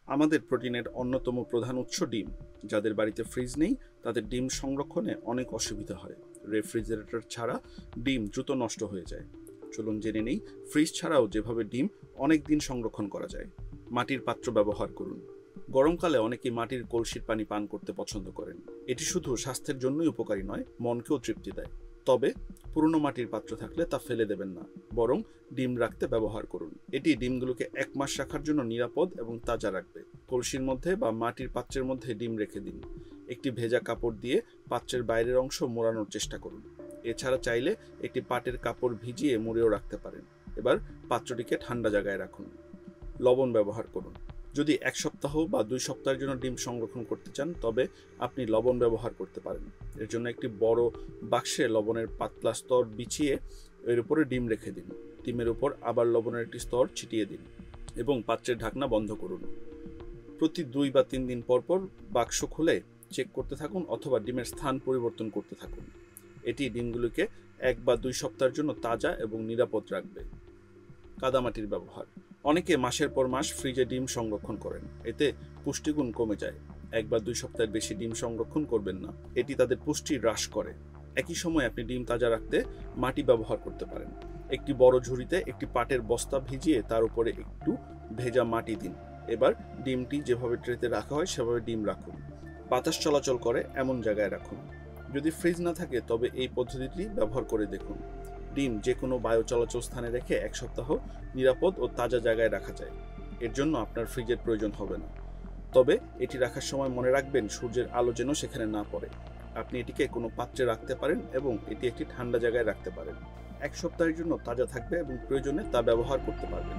আমাদের প্রোটিনের অন্যতম প্রধান উৎস ডিম। যাদের বাড়িতে ফ্রিজ নেই তাদের ডিম সংরক্ষণে অনেক অসুবিধা হয়। রেফ্রিজারেটর ছাড়া ডিম দ্রুত নষ্ট হয়ে যায়। চলুন জেনে নেই ফ্রিজ ছাড়াও যেভাবে ডিম অনেক দিন সংরক্ষণ করা যায়। মাটির পাত্র ব্যবহার করুন। গরমকালে অনেকেই মাটির কলসির পানি পান করতে পছন্দ করেন। এটি শুধু স্বাস্থ্যের জন্যই উপকারী নয়, মনকেও তৃপ্তি দেয়। তবে পুরনো মাটির পাত্র থাকলে তা ফেলে দেবেন না, বরং ডিম রাখতে ব্যবহার করুন। এটি ডিমগুলোকে 1 মাস রাখার জন্য নিরাপদ এবং তাজা রাখবে। কলসির মধ্যে বা মাটির পাত্রের মধ্যে ডিম রেখে দিন। একটি ভেজা কাপড় দিয়ে পাত্রের বাইরের অংশ মোড়ানোর চেষ্টা করুন। এছাড়া চাইলে একটি পাটের কাপড় ভিজিয়ে মুড়েও রাখতে পারেন। এবার পাত্রটিকে ঠান্ডা জায়গায় রাখুন। লবণ ব্যবহার করুন। যদি 1 সপ্তাহ বা 2 সপ্তাহের জন্য ডিম সংরক্ষণ করতে চান তবে আপনি লবণ ব্যবহার করতে পারেন। এর জন্য একটি বড় বাক্সে লবণের পাতলা স্তর বিছিয়ে এর উপরে ডিম রেখে দিন। ডিমের উপর আবার লবণের একটি স্তর ছিটিয়ে দিন এবং পাত্রের ঢাকনা বন্ধ করুন। প্রতি 2 বা 3 দিন পর পর বাক্স খুলে চেক করতে থাকুন অথবা ডিমের স্থান পরিবর্তন করতে থাকুন। এটি ডিমগুলোকে 1 বা 2 সপ্তাহের জন্য তাজা এবং নিরাপদ রাখবে। কাদামাটির ব্যবহার। অনেকে মাসের পর মাস ফ্রিজে ডিম সংরক্ষণ করেন। এতে পুষ্টিগুণ কমে যায়। 1 বা 2 সপ্তাহের বেশি ডিম সংরক্ষণ করবেন না, এটি তাদের পুষ্টি হ্রাস করে। একই সময় আপনি ডিম তাজা রাখতে মাটি ব্যবহার করতে পারেন। একটি বড় ঝুড়িতে একটি পাটের বস্তা ভিজিয়ে তার উপরে একটু ভেজা মাটি দিন। এবার ডিমটি যেভাবে ট্রেতে রাখা হয় সেভাবে ডিম রাখুন। বাতাস চলাচল করে এমন জায়গায় রাখুন। যদি ফ্রিজ না থাকে তবে এই পদ্ধতিটি ব্যবহার করে দেখুন। ডিম যে কোনো বায়ু চলাচল স্থানে রেখে 1 সপ্তাহ নিরাপদ ও তাজা জায়গায় রাখা যায়। এর জন্য আপনার ফ্রিজের প্রয়োজন হবে না। তবে এটি রাখার সময় মনে রাখবেন সূর্যের আলো যেন সেখানে না পড়ে। আপনি এটিকে কোনো পাত্রে রাখতে পারেন এবং এটি একটি ঠান্ডা জায়গায় রাখতে পারেন। 1 সপ্তাহের জন্য তাজা থাকবে এবং প্রয়োজনে তা ব্যবহার করতে পারবেন।